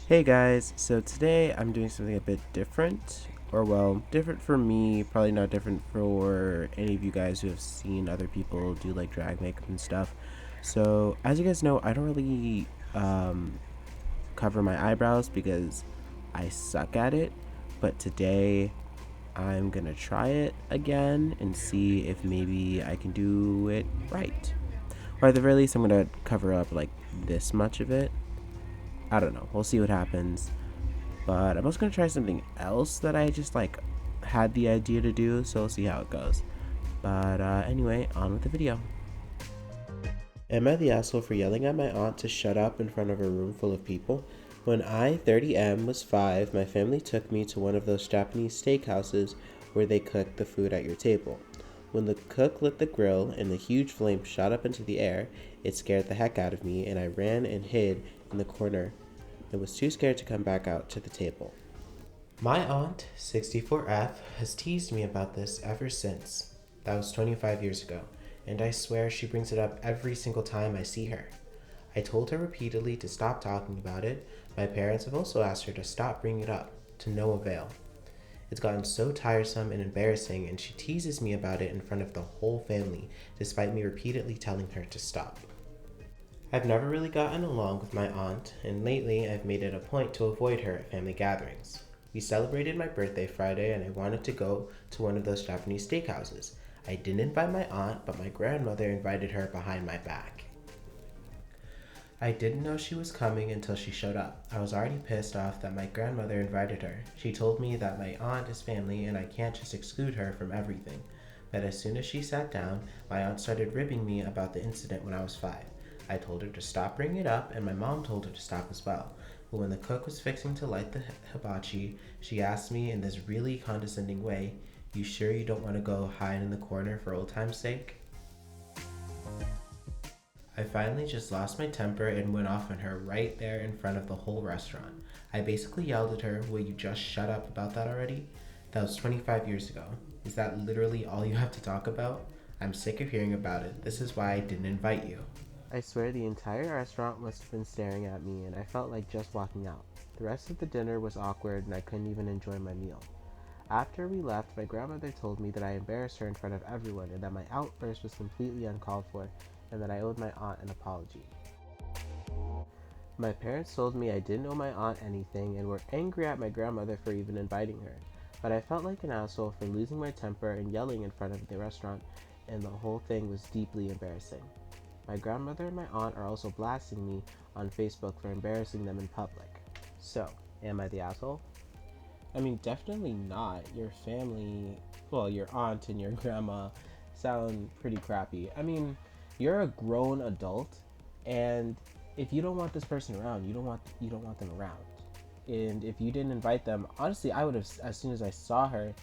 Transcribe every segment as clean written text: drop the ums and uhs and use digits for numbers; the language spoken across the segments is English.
Hey guys, so today I'm doing something a bit different, or well, different for me, probably not different for any of you guys who have seen other people do like drag makeup and stuff. So, as you guys know, I don't really cover my eyebrows because I suck at it, but today I'm gonna try it again and see if maybe I can do it right. Or at the very least, I'm gonna cover up like this much of it. I don't know, we'll see what happens. But I'm also gonna try something else that I just like had the idea to do, so we'll see how it goes. But anyway, on with the video. Am I the asshole for yelling at my aunt to shut up in front of a room full of people? When I, 30M, was 5, my family took me to one of those Japanese steakhouses where they cook the food at your table. When the cook lit the grill and the huge flame shot up into the air, it scared the heck out of me and I ran and hid in the corner and was too scared to come back out to the table. My aunt, 64F, has teased me about this ever since. That was 25 years ago, and I swear she brings it up every single time I see her. I told her repeatedly to stop talking about it. My parents have also asked her to stop bringing it up, to no avail. It's gotten so tiresome and embarrassing, and she teases me about it in front of the whole family, despite me repeatedly telling her to stop. I've never really gotten along with my aunt, and lately I've made it a point to avoid her at family gatherings. We celebrated my birthday Friday and I wanted to go to one of those Japanese steakhouses. I didn't invite my aunt, but my grandmother invited her behind my back. I didn't know she was coming until she showed up. I was already pissed off that my grandmother invited her. She told me that my aunt is family and I can't just exclude her from everything. But as soon as she sat down, my aunt started ribbing me about the incident when I was 5. I told her to stop bringing it up, and my mom told her to stop as well. But when the cook was fixing to light the hibachi, she asked me in this really condescending way, "You sure you don't want to go hide in the corner for old time's sake?" I finally just lost my temper and went off on her right there in front of the whole restaurant. I basically yelled at her, "Will you just shut up about that already?" That was 25 years ago. Is that literally all you have to talk about? I'm sick of hearing about it. This is why I didn't invite you. I swear the entire restaurant must have been staring at me and I felt like just walking out. The rest of the dinner was awkward and I couldn't even enjoy my meal. After we left, my grandmother told me that I embarrassed her in front of everyone and that my outburst was completely uncalled for and that I owed my aunt an apology. My parents told me I didn't owe my aunt anything and were angry at my grandmother for even inviting her, but I felt like an asshole for losing my temper and yelling in front of the restaurant, and the whole thing was deeply embarrassing. My grandmother and my aunt are also blasting me on Facebook for embarrassing them in public. So, am I the asshole? I mean, definitely not. Your family, well, your aunt and your grandma sound pretty crappy. I mean, you're a grown adult, and if you don't want this person around, you don't want them around. And if you didn't invite them, honestly, I would have, as soon as I saw her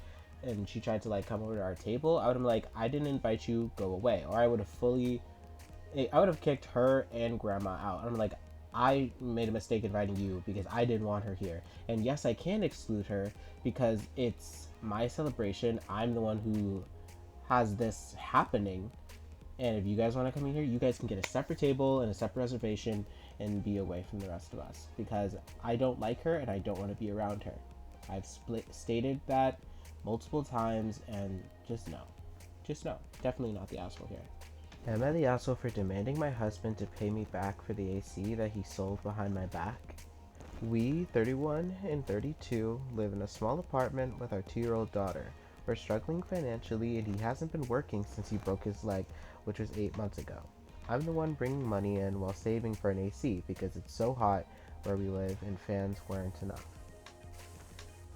and she tried to like come over to our table, I would have been like, "I didn't invite you, go away," or I would have kicked her and grandma out. I'm like, "I made a mistake inviting you because I didn't want her here. And yes, I can exclude her because it's my celebration. I'm the one who has this happening. And if you guys want to come in here, you guys can get a separate table and a separate reservation and be away from the rest of us because I don't like her and I don't want to be around her." I've stated that multiple times and just no. Just no. Definitely not the asshole here. Am I the asshole for demanding my husband to pay me back for the AC that he sold behind my back? We, 31 and 32, live in a small apartment with our 2-year-old daughter. We're struggling financially and he hasn't been working since he broke his leg, which was 8 months ago. I'm the one bringing money in while saving for an AC because it's so hot where we live and fans weren't enough.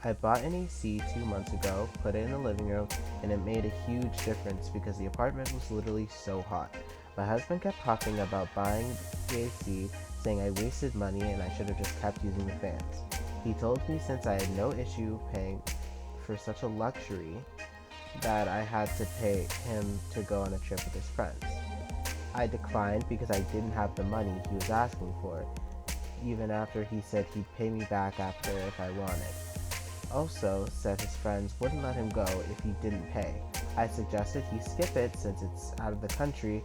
I bought an AC 2 months ago, put it in the living room, and it made a huge difference because the apartment was literally so hot. My husband kept huffing about buying the AC, saying I wasted money and I should have just kept using the fans. He told me since I had no issue paying for such a luxury that I had to pay him to go on a trip with his friends. I declined because I didn't have the money he was asking for, even after he said he'd pay me back after if I wanted. Also said his friends wouldn't let him go if he didn't pay. I suggested he skip it since it's out of the country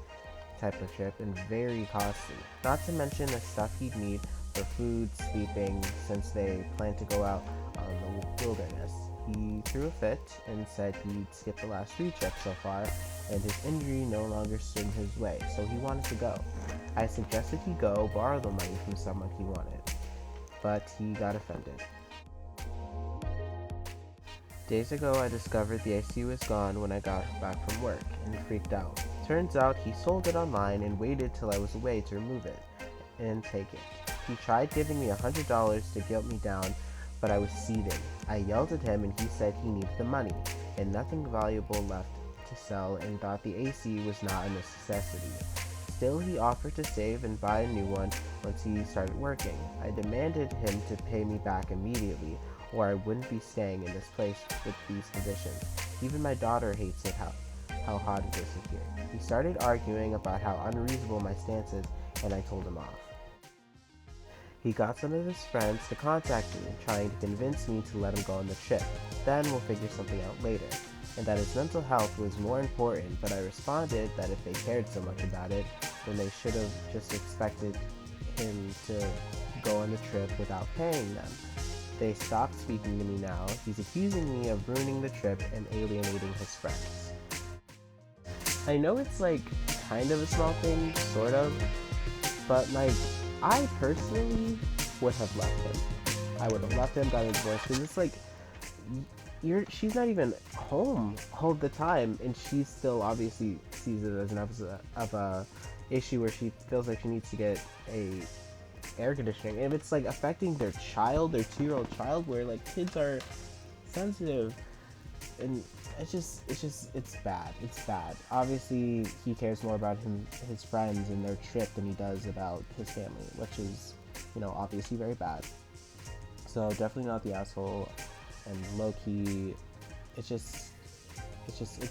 type of trip and very costly, not to mention the stuff he'd need for food, sleeping, since they planned to go out on the wilderness. He threw a fit and said he'd skipped the last 3 trips so far, and his injury no longer stood in his way, so he wanted to go. I suggested he go borrow the money from someone he wanted, but he got offended. Days ago, I discovered the AC was gone when I got back from work and freaked out. Turns out he sold it online and waited till I was away to remove it and take it. He tried giving me $100 to guilt me down, but I was seething. I yelled at him and he said he needed the money and nothing valuable left to sell and thought the AC was not a necessity. Still, he offered to save and buy a new one once he started working. I demanded him to pay me back immediately, or I wouldn't be staying in this place with these conditions. Even my daughter hates it how hot it is in here. He started arguing about how unreasonable my stance is, and I told him off. He got some of his friends to contact me, trying to convince me to let him go on the trip. Then we'll figure something out later. And that his mental health was more important, but I responded that if they cared so much about it, then they should have just expected him to go on the trip without paying them. They stopped speaking to me now. He's accusing me of ruining the trip and alienating his friends. I know it's like kind of a small thing, sort of, but like I personally would have left him. I would have left him, got a divorce, because it's like she's not even home all the time, and she still obviously sees it as an episode of a issue where she feels like she needs to get a air conditioning. And if it's like affecting their child, their 2-year-old child, where like kids are sensitive, and it's bad. It's bad. Obviously, he cares more about his friends and their trip than he does about his family, which is, obviously very bad. So definitely not the asshole. And low-key, it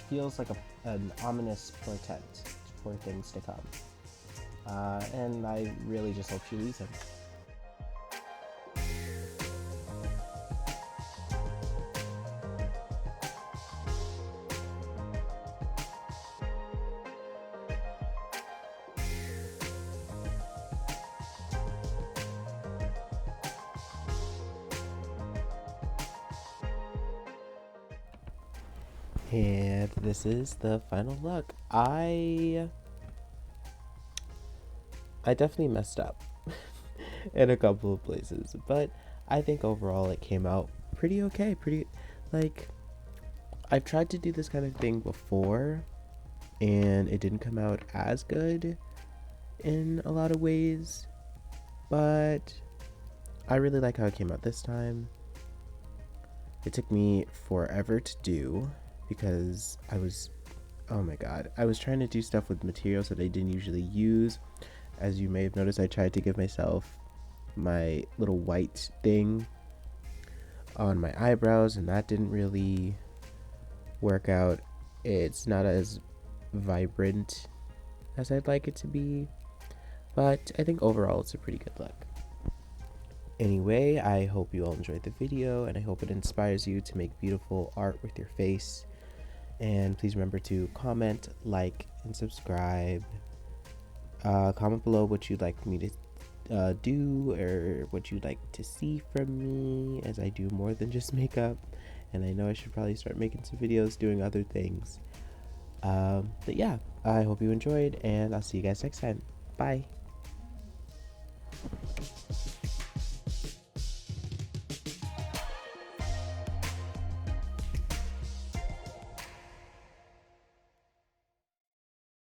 feels like an ominous portent for things to come. And I really just hope she leaves him. And this is the final look. I definitely messed up in a couple of places, but I think overall it came out pretty okay. I've tried to do this kind of thing before, and it didn't come out as good in a lot of ways, but I really like how it came out this time. It took me forever to do, because I was trying to do stuff with materials that I didn't usually use. As you may have noticed, I tried to give myself my little white thing on my eyebrows, and that didn't really work out. It's not as vibrant as I'd like it to be, but I think overall it's a pretty good look. Anyway, I hope you all enjoyed the video, and I hope it inspires you to make beautiful art with your face. And please remember to comment, like, and subscribe. Comment below what you'd like me to do, or what you'd like to see from me, as I do more than just makeup. And I know I should probably start making some videos doing other things. But yeah, I hope you enjoyed, and I'll see you guys next time. Bye.